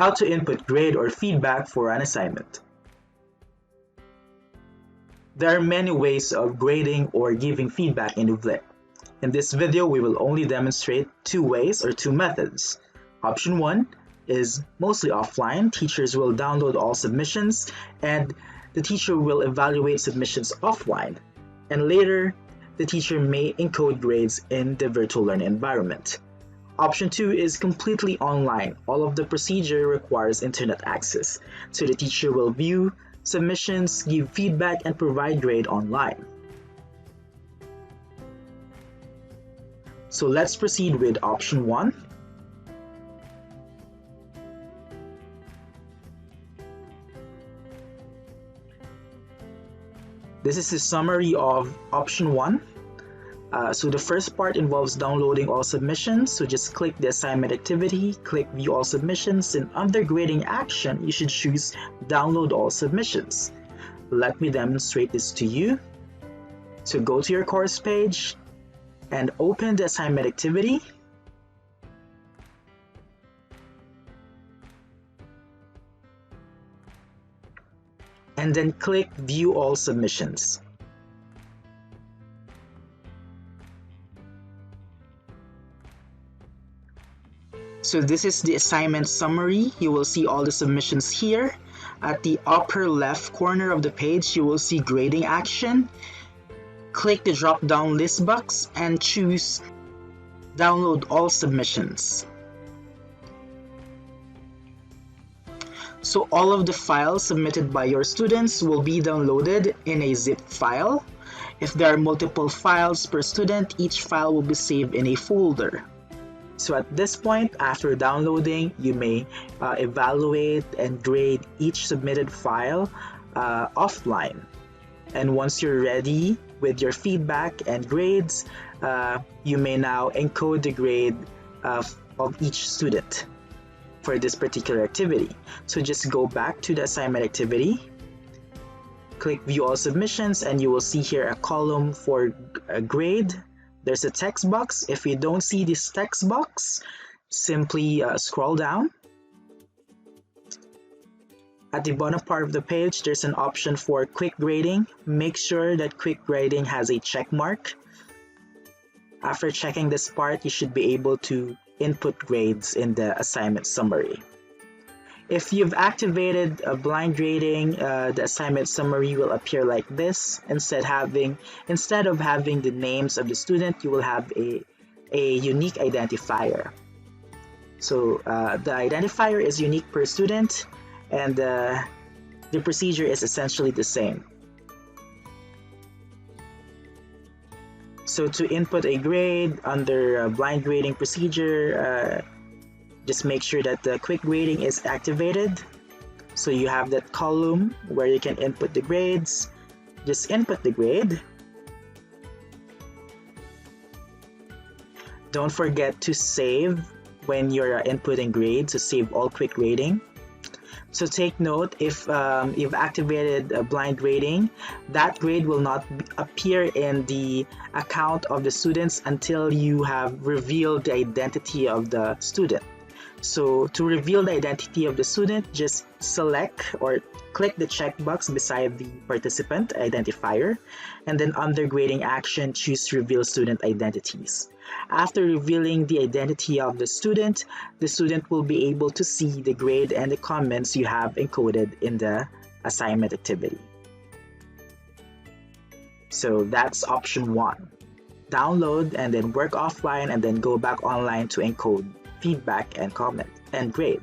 How to input grade or feedback for an assignment. There are many ways of grading or giving feedback in UVLe. In this video, we will only demonstrate two ways or two methods. Option 1 is mostly offline. Teachers will download all submissions and the teacher will evaluate submissions offline. And later, the teacher may encode grades in the virtual learning environment. Option 2 is completely online. All of the procedure requires internet access. So the teacher will view submissions, give feedback, and provide grade online. So let's proceed with option 1. This is a summary of option 1. So the first part involves downloading all submissions. So just click the assignment activity, click view all submissions, and under grading action, you should choose download all submissions. Let me demonstrate this to you. So go to your course page and open the assignment activity. And then click view all submissions. So this is the assignment summary. You will see all the submissions here. At the upper left corner of the page, you will see grading action. Click the drop-down list box and choose download all submissions. So all of the files submitted by your students will be downloaded in a zip file. If there are multiple files per student, each file will be saved in a folder. So at this point, after downloading, you may evaluate and grade each submitted file offline. And once you're ready with your feedback and grades, you may now encode the grade of each student for this particular activity. So just go back to the assignment activity, click view all submissions, and you will see here a column for a grade. There's a text box. If you don't see this text box, simply scroll down. At the bottom part of the page, there's an option for quick grading. Make sure that quick grading has a check mark. After checking this part, you should be able to input grades in the assignment summary. If you've activated blind grading, the assignment summary will appear like this. Instead of having the names of the student, you will have a unique identifier. So the identifier is unique per student, and the procedure is essentially the same. So to input a grade under blind grading procedure, just make sure that the quick grading is activated. So you have that column where you can input the grades. Just input the grade. Don't forget to save when you're inputting grades, to save all quick grading. So take note, if you've activated blind grading, that grade will not appear in the account of the students until you have revealed the identity of the student. So to reveal the identity of the student, just select or click the checkbox beside the participant identifier, and then under grading action, choose reveal student identities. After revealing the identity of the student will be able to see the grade and the comments you have encoded in the assignment activity. So that's option 1. Download and then work offline and then go back online to encode feedback and comment and grade.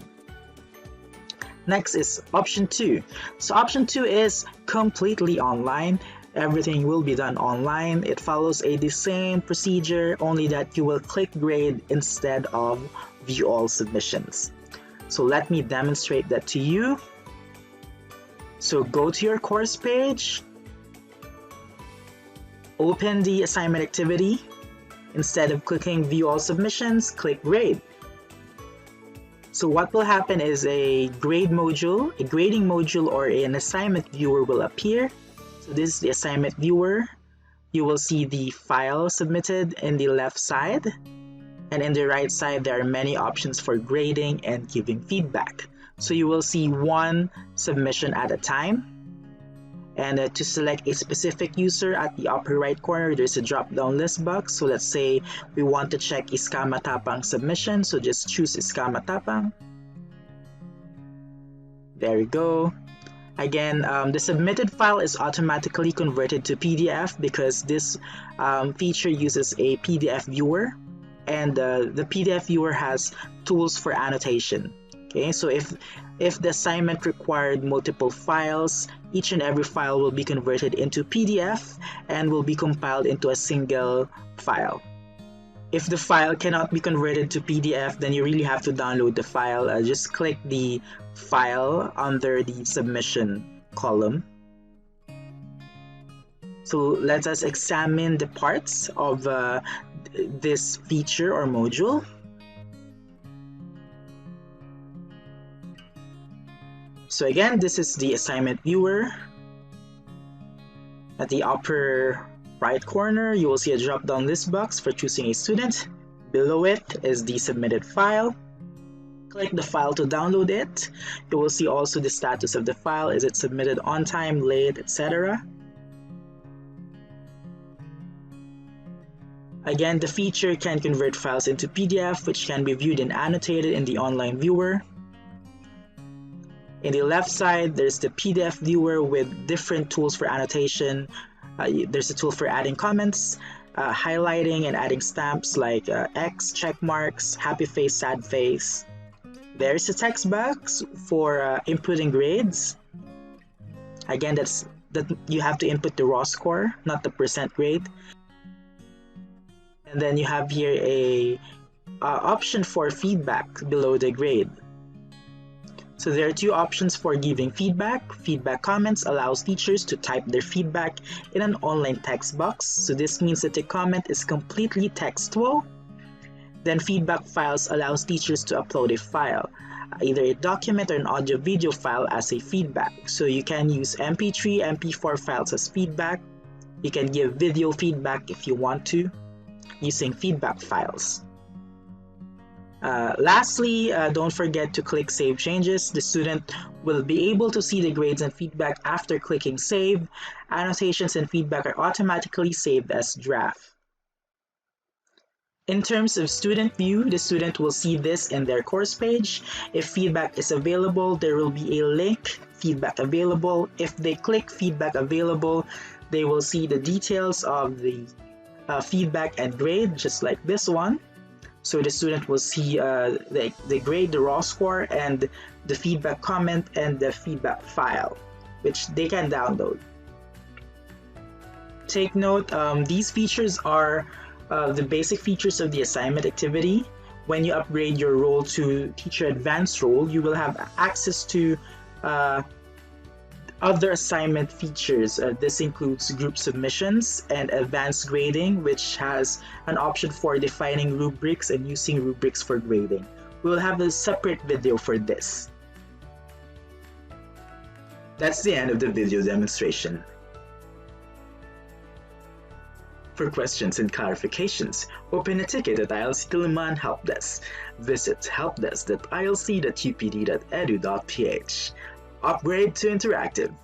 Next is option 2. So option 2 is completely online. Everything will be done online. It follows the same procedure, only that you will click grade instead of view all submissions. So let me demonstrate that to you. So go to your course page, open the assignment activity. Instead of clicking view all submissions, click grade. So what will happen is a grading module or an assignment viewer will appear. So this is the assignment viewer. You will see the file submitted in the left side, and in the right side there are many options for grading and giving feedback. So you will see one submission at a time. And to select a specific user, at the upper right corner, there's a drop-down list box. So let's say we want to check Iska Matapang submission. So just choose Iska Matapang. There we go. Again, the submitted file is automatically converted to PDF because this feature uses a PDF viewer, and the PDF viewer has tools for annotation. Okay, so if the assignment required multiple files, each and every file will be converted into PDF and will be compiled into a single file. If the file cannot be converted to PDF, then you really have to download the file. Just click the file under the submission column. So let us examine the parts of this feature or module. So again, this is the assignment viewer. At the upper right corner, you will see a drop-down list box for choosing a student. Below it is the submitted file. Click the file to download it. You will see also the status of the file. Is it submitted on time, late, etc. Again, the feature can convert files into PDF, which can be viewed and annotated in the online viewer. In the left side, there's the PDF viewer with different tools for annotation. There's a tool for adding comments, highlighting and adding stamps like X, check marks, happy face, sad face. There's a text box for inputting grades. Again, that you have to input the raw score, not the percent grade. And then you have here a option for feedback below the grade. So there are two options for giving feedback. Feedback comments allows teachers to type their feedback in an online text box. So this means that the comment is completely textual. Then feedback files allows teachers to upload a file, either a document or an audio-video file as a feedback. So you can use MP3, MP4 files as feedback. You can give video feedback if you want to, using feedback files. Lastly, don't forget to click Save Changes. The student will be able to see the grades and feedback after clicking Save. Annotations and feedback are automatically saved as draft. In terms of student view, the student will see this in their course page. If feedback is available, there will be a link, Feedback Available. If they click Feedback Available, they will see the details of the feedback and grade, just like this one. So the student will see the grade, the raw score, and the feedback comment and the feedback file, which they can download. Take note, these features are the basic features of the assignment activity. When you upgrade your role to Teacher Advanced role, you will have access to other assignment features. This includes group submissions and advanced grading, which has an option for defining rubrics and using rubrics for grading. We will have a separate video for this. That's the end of the video demonstration. For questions and clarifications, open a ticket at ILC Diliman Helpdesk. Visit helpdesk.ilc.upd.edu.ph. Upgrade to interactive.